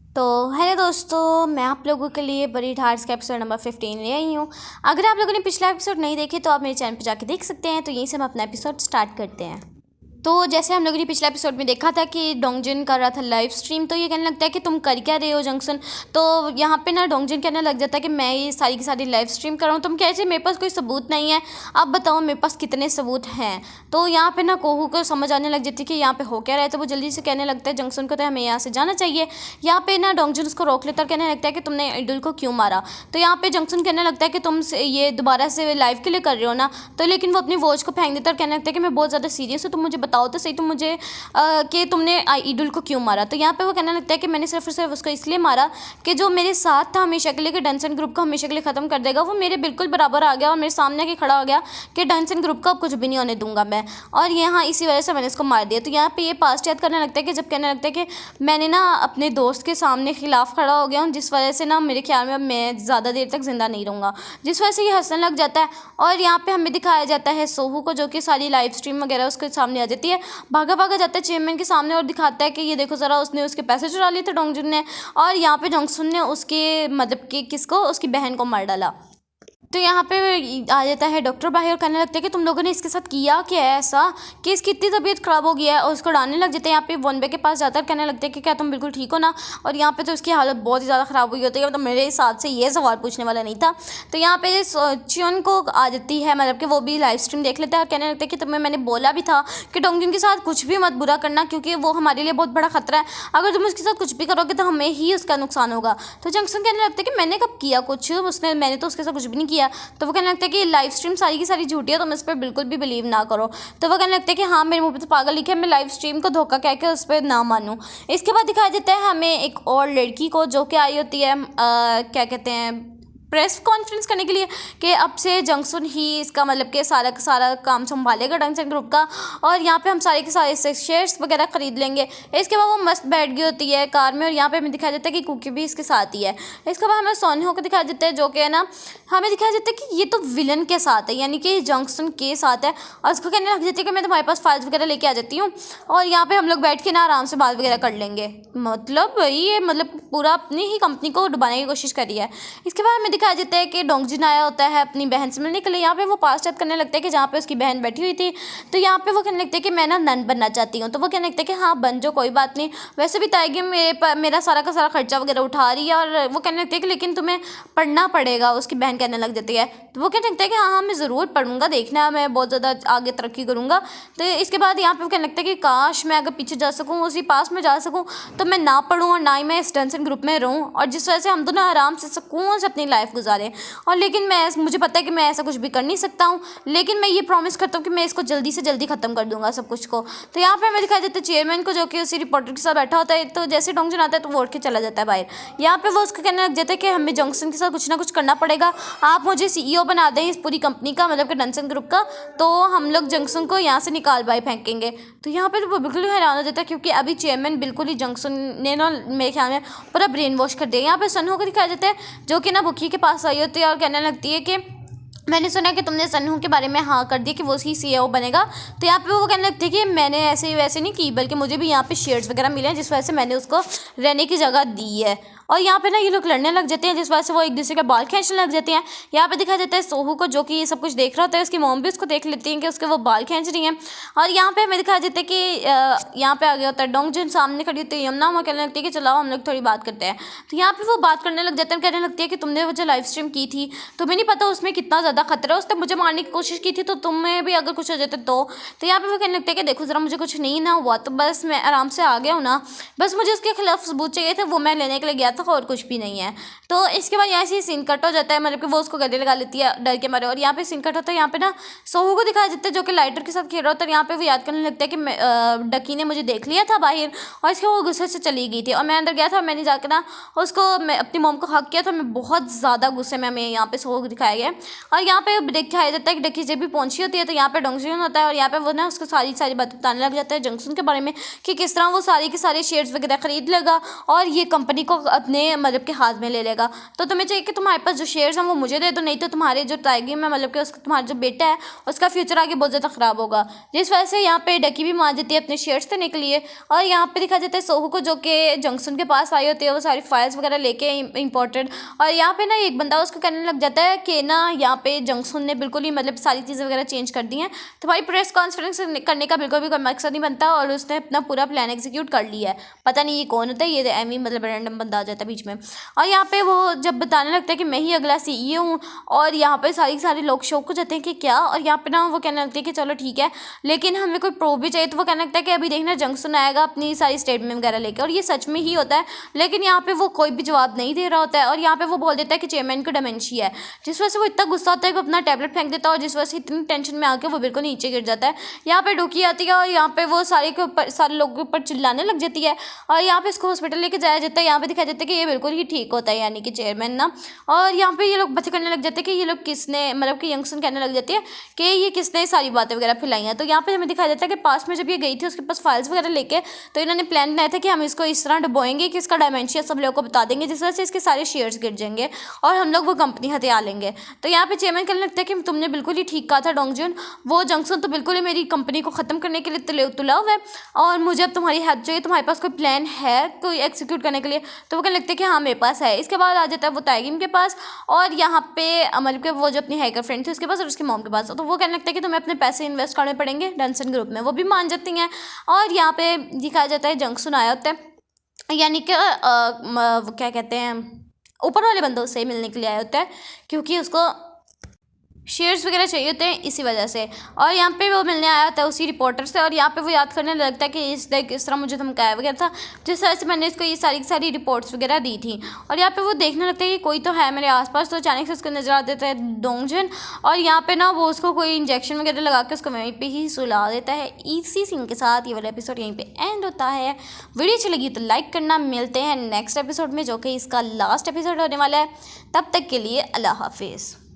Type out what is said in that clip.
तो हेलो दोस्तों, मैं आप लोगों के लिए बड़ी हार्ट्स का एपिसोड नंबर 15 ले आई हूँ। अगर आप लोगों ने पिछला एपिसोड नहीं देखे तो आप मेरे चैनल पर जाके देख सकते हैं। तो यहीं से हम अपना एपिसोड स्टार्ट करते हैं। तो जैसे हम लोगों ने पिछले एपिसोड में देखा था कि डोंगजिन कर रहा था लाइव स्ट्रीम, तो ये कहने लगता है कि तुम कर क्या रहे हो जंक्शन। तो यहाँ पे ना डोंगजिन कहने लग जाता है कि मैं ये सारी की सारी लाइव स्ट्रीम कर रहा हूँ। तुम कहते मेरे पास कोई सबूत नहीं है, अब बताओ मेरे पास कितने सबूत हैं। तो यहाँ पे ना कोहू को समझ आने लग जाती है कि यहाँ पे हो क्या रहा है। तो वो जल्दी से कहने लगता है जंक्शन को तो हमें यहाँ से जाना चाहिए। यहाँ पे ना डोंगजिन उसको रोक लेता है और कहने लगता है कि तुमने आइडल को क्यों मारा। तो यहाँ पे जंक्शन कहने लगता है कि तुम ये दोबारा से लाइव के लिए कर रहे हो ना। तो लेकिन वो अपनी वॉच को फेंक देता है और कहने लगता है कि मैं बहुत ज़्यादा सीरियस हूँ, तुम मुझे बताओ तो सही, तुम मुझे कि तुमने आइडल को क्यों मारा। तो यहाँ पे वो कहने लगता है कि मैंने सिर्फ और सिर्फ उसको इसलिए मारा कि जो मेरे साथ था हमेशा के लिए, कि डेंसन ग्रुप को हमेशा के लिए ख़त्म कर देगा, वो मेरे बिल्कुल बराबर आ गया और मेरे सामने आके खड़ा हो गया कि डेंसन ग्रुप का अब कुछ भी नहीं होने दूंगा मैं। और यहाँ इसी वजह से मैंने इसको मार दिया। तो यहाँ पे ये पास्ट याद करने लगता है कि जब कहने लगता है कि मैंने ना अपने दोस्त के सामने खिलाफ खड़ा हो गया हूँ, जिस वजह से ना मेरे ख्याल में अब मैं ज़्यादा देर तक जिंदा नहीं रहूँगा, जिस वजह से ये हंसने लग जाता है। और यहाँ पे हमें दिखाया जाता है सोहू को, जो कि सारी लाइव स्ट्रीम वगैरह उसके सामने आ जाती है, भागा भागा जाता है चेयरमैन के सामने और दिखाता है कि ये देखो ज़रा, उसने उसके पैसे चुरा लिए थे डोंगजुन ने। और यहाँ पे जंक्शन ने उसके मतलब कि किसको, उसकी बहन को मार डाला। तो यहाँ पे आ जाता है डॉक्टर बाहर और कहने लगते हैं कि तुम लोगों ने इसके साथ किया क्या है ऐसा कि इसकी इतनी तबीयत ख़राब हो गई है। और उसको डालने लग जाते हैं। यहाँ पे वनबे के पास जाता है, कहने लगते हैं कि क्या तुम बिल्कुल ठीक हो ना। और यहाँ पे तो उसकी हालत बहुत ही ज़्यादा ख़राब हुई होती है, मतलब मेरे हिसाब से ये सवाल पूछने वाला नहीं था। तो यहाँ पे चियन को आ जाती है, मतलब कि वो भी लाइव स्ट्रीम देख लेता है और कहने लगता है कि तुम्हें मैंने बोला भी था कि डोंगजुन के साथ कुछ भी मत बुरा करना, क्योंकि वो हमारे लिए बहुत बड़ा खतरा है। अगर तुम उसके साथ कुछ भी करोगे तो हमें ही उसका नुकसान होगा। तो जंक्शन कहने लगता है कि मैंने कब किया कुछ, मैंने तो उसके साथ कुछ भी नहीं किया। तो वो कहने लगता है कि लाइव स्ट्रीम सारी की सारी झूठी है, तुम इस पर बिल्कुल भी बिलीव ना करो। तो वो कहने लगता है कि हाँ, मेरे मुंह पे तो पागल लिखे, मैं लाइव स्ट्रीम को धोखा कह के उस पर ना मानूं। इसके बाद दिखाया देता है हमें एक और लड़की को, जो कि आई होती है क्या कहते हैं, प्रेस कॉन्फ्रेंस करने के लिए, कि अब से जंक्शन ही इसका मतलब कि सारा का सारा काम संभालेगा डेंसन ग्रुप का, और यहाँ पे हम सारे के सारे शेयर्स वगैरह खरीद लेंगे। इसके बाद वो मस्त बैठ गई होती है कार में और यहाँ पे हमें दिखाया जाता है कि कुकी भी इसके साथ ही है। इसके बाद हमें सोनहो को दिखाया जाता है, जो कि है ना, हमें दिखाया जाता है कि ये तो विलन के साथ है, यानी कि जंक्शन के साथ है। और उसको कहने लग जाती है कि मैं तुम्हारे पास फाइल्स वगैरह लेके आ जाती हूँ और यहाँ पे हम लोग बैठ के ना आराम से बात वगैरह कर लेंगे। मतलब वही है, मतलब पूरा अपनी ही कंपनी को डुबाने की कोशिश करी है। इसके बाद हमें दिखाया जाता है कि डोंगजिन आया होता है अपनी बहन से मिलने के लिए। यहाँ पे वो पास याद करने लगता है कि जहाँ पे उसकी बहन बैठी हुई थी। तो यहाँ पे वो कहने लगता है कि मैं ना नन बनना चाहती हूँ। तो वो कहने लगता है कि हाँ बन जो, कोई बात नहीं, वैसे भी ताएगी मेरा सारा का सारा खर्चा वगैरह उठा रही है। और वो कहने लगती है कि लेकिन तुम्हें पढ़ना पड़ेगा, उसकी बहन कहने लग जाती है। तो वो कहने लगता है कि हाँ हाँ मैं ज़रूर पढ़ूंगा, देखना मैं बहुत ज़्यादा आगे तरक्की करूँगा। तो इसके बाद यहाँ पे वो कहने लगता है कि काश मैं अगर पीछे जा सकूँ, उसी पास में जा सकूँ, तो मैं ना पढ़ूँ और ना ही मैं इस डेंसन ग्रुप में रहूँ, और जिस वजह से हम दोनों आराम से सुकून से अपनी लाइफ गुजारें। और लेकिन मुझे पता है कि मैं ऐसा कुछ भी कर नहीं सकता हूँ, लेकिन मैं ये प्रॉमिस करता हूँ कि मैं इसको जल्दी से जल्दी ख़त्म कर दूंगा सब कुछ को। तो यहाँ पे हमें दिखाई देता है चेयरमैन को, जो कि उसी रिपोर्टर के साथ बैठा होता है। तो जैसे डोंगजुन आता है तो वो उठ के चला जाता है बाहर। यहाँ पे वो उसको कहने लग जाता है कि हमें जंक्शन के साथ कुछ ना कुछ करना पड़ेगा, आप मुझे CEO बना दें इस पूरी कंपनी का, मतलब कि डेंसन ग्रुप का, तो हम लोग जंक्शन को यहाँ से निकाल बाई फेंकेंगे। तो यहाँ पे तो वो बिल्कुल हैरान हो जाता है, क्योंकि अभी चेयरमैन बिल्कुल ही जंक्शन ने ना मेरे ख्याल में पूरा ब्रेन वॉश कर दिया। यहाँ पे सनहो को दिखाया जाता है, जो कि ना बुकी के पास आई होती है और कहने लगती है कि मैंने सुना कि तुमने सनहू के बारे में हाँ कर दिया कि वो ही CEO बनेगा। तो यहाँ पे वो कहने लगती है कि मैंने ऐसे वैसे नहीं की, बल्कि मुझे भी यहाँ पे शेयर्स वगैरह मिले हैं, जिस वजह से मैंने उसको रहने की जगह दी है। और यहाँ पे ना ये लोग लड़ने लग जाते हैं, जिस वजह से वो एक दूसरे के बाल खींचने लग जाते हैं। यहाँ पे दिखाया जाता है सोहू को, जो कि ये सब कुछ देख रहा होता है, उसकी मॉम भी उसको देख लेती हैं कि उसके वो बाल खींच रही हैं। और यहाँ पे हमें दिखाया जाता है कि यहाँ पे आ गया होता है डोंगजुन, सामने खड़ी होती है यमुना, वो कहने लगती है कि चलाओ हम लोग थोड़ी बात करते हैं। तो यहाँ पे वो बात करने लग जाते हैं, कहने लगती है कि तुमने वो जो लाइव स्ट्रीम की थी, तुम्हें नहीं पता उसमें कितना ज़्यादा खतरा है, उसने मुझे मारने की कोशिश की थी, तो तुम्हें भी अगर कुछ हो जाता तो यहाँ पे वो कहने लगते हैं कि देखो ज़रा, मुझे कुछ नहीं ना हुआ, तो बस मैं आराम से आ गया हूँ ना, बस मुझे उसके खिलाफ सबूत चाहिए थे, वो मैं लेने के लिए गया था और कुछ भी नहीं है। तो इसके बाद यहाँ से सीन कट हो जाता है, मतलब कि वो उसको गले लगा लेती है डर के मारे। और यहाँ पे सीन कट होता है, यहाँ पे ना सोहू को दिखाया जाता है, जो कि लाइटर के साथ खेल रहा होता है। यहाँ पे वो याद करने लगता है कि डकी ने मुझे देख लिया था बाहर, और इसके वो गुस्से से चली गई थी और मैं अंदर गया था, मैंने जाकर ना उसको अपनी मॉम को हक किया था। मैं बहुत ज़्यादा गुस्से में हमें यहाँ पे सोहू को दिखाया गया। और यहाँ पे दिखाया जाता है कि डकी जब भी पहुंची होती है, तो यहाँ पे डोंगजुन होता है और यहाँ पे वो ना उसको सारी सारी बातें बताने लग जाता है जंक्शन के बारे में, कि किस तरह वो सारे के सारे शेयर्स वगैरह खरीद लेगा और ये कंपनी को अपने मतलब के हाथ में ले लेगा। तो तुम्हें चाहिए कि तुम्हारे पास जो शेयर्स हैं वो मुझे दे दो, नहीं तो तुम्हारे जो ताइगिम है मतलब कि उसका तुम्हारा जो बेटा है उसका फ्यूचर आगे बहुत ज़्यादा ख़राब होगा। जिस वजह से यहाँ पे डकी भी मान जाती है अपने शेयर्स देने के लिए। और यहाँ पे दिखा जाता है सोहू को, जो कि जंक्शन के पास आई होती है वो सारी फाइल्स वगैरह लेके इंपॉर्टेंट। और यहाँ पे ना एक बंदा उसको कहने लग जाता है कि ना यहाँ पे जंक्शन ने बिल्कुल ही मतलब सारी चीज़ें वगैरह चेंज कर दी हैं, तुम्हारी प्रेस कॉन्फ्रेंस करने का बिल्कुल भी कोई मकसद नहीं बनता, और उसने अपना पूरा प्लान एग्जीक्यूट कर लिया है। पता नहीं ये कौन होता है, ये एमी मतलब रैंडम बंदा आ जाता है बीच में। और यहाँ पे वो जब बताने लगता है कि मैं ही अगला CEO हूँ, और यहाँ पे सारे लोग शौक हो जाते हैं कि क्या। और यहाँ पे ना वो कहने लगते हैं कि चलो ठीक है, लेकिन हमें कोई प्रूफ भी चाहिए। तो वो कहने लगता है कि अभी देखना जंक्शन आएगा अपनी सारी स्टेटमेंट वगैरह लेकर, और ये सच में ही होता है। लेकिन यहाँ पे वो कोई भी जवाब नहीं दे रहा होता है, और यहाँ पे वो बोल देता है कि चेयरमैन को डिमेंशिया है, जिस वजह से वो इतना गुस्सा होता है कि अपना टैबलेट फेंक देता है, और जिस वजह से इतनी टेंशन में आके वो बिल्कुल नीचे गिर जाता है। यहाँ पे डुकी आती है और यहाँ पे वो सारे लोगों के ऊपर चिल्लाने लग जाती है, और यहाँ पे इसको हॉस्पिटल लेके जाया जाता है। यहाँ पे दिखाया जाता है कि ये बिल्कुल ही ठीक होता है, यानी कि चेयरमैन ना। और यहाँ पे ये लोग बातें करने लग जाते हैं कि ये लोग किसने मतलब कि यंगसन कहने लग जाती है कि ये किसने सारी बातें वगैरह फैलाई हैं। तो यहाँ पे हमें दिखाया जाता है कि पास में जब ये गई थी उसके पास फाइल्स वगैरह लेके, तो इन्होंने प्लान बनाया था कि हम इसको इस तरह डुबोएंगे कि इसका डायमेंशिया सब लोगों को बता देंगे, जिस वजह से इसके सारे शेयर्स गिर जाएंगे और हम लोग वो कंपनी हथिया लेंगे। तो यहाँ पे चेयरमैन कहने लगता है कि तुमने बिल्कुल ही ठीक कहा था डोंगजुन, वो जंक्शन तो बिल्कुल ही मेरी कंपनी को ख़त्म करने के लिए तुला हुआ है, और मुझे अब तुम्हारी हेल्प चाहिए। तुम्हारे पास कोई प्लान है कोई एग्जीक्यूट करने के लिए? तो वो कहने लगता है कि हाँ मेरे पास है। इसके बाद आ जाता है वो ताइगिम के पास, और यहाँ पे मतलब कि वो जो अपनी हैकर फ्रेंड थी उसके पास और उसकी मॉम के पास। तो वो कहने लगता है कि तुम्हें अपने पैसे इन्वेस्ट करने पड़ेंगे डेंसन ग्रुप में। वो भी मान जाती हैं, और यहाँ पे दिखाया जाता है जंक्शन आया होता है, यानी कि वो क्या कहते हैं, ऊपर वाले बंदों से मिलने के लिए आया होता है, क्योंकि उसको शेयर्स वगैरह चाहिए होते हैं इसी वजह से। और यहाँ पे वो मिलने आया था उसी रिपोर्टर से, और यहाँ पे वो याद करने लगता है कि इस तरह मुझे धमकाया वगैरह था, जिस तरह से मैंने इसको ये सारी रिपोर्ट्स वगैरह दी थी। और यहाँ पे वो देखने लगता है कि कोई तो है मेरे आसपास। तो अचानक से उसको नजर आ देता है डोंगजन, और यहाँ पे ना वो उसको कोई इंजेक्शन वगैरह लगा के उसको वहीं पर ही सुला देता है। इसी सीन के साथ ये वाला एपिसोड यहीं पर एंड होता है। वीडियो अच्छी लगी तो लाइक करना। मिलते हैं नेक्स्ट एपिसोड में, जो कि इसका लास्ट एपिसोड होने वाला है। तब तक के लिए अल्लाह हाफिज़।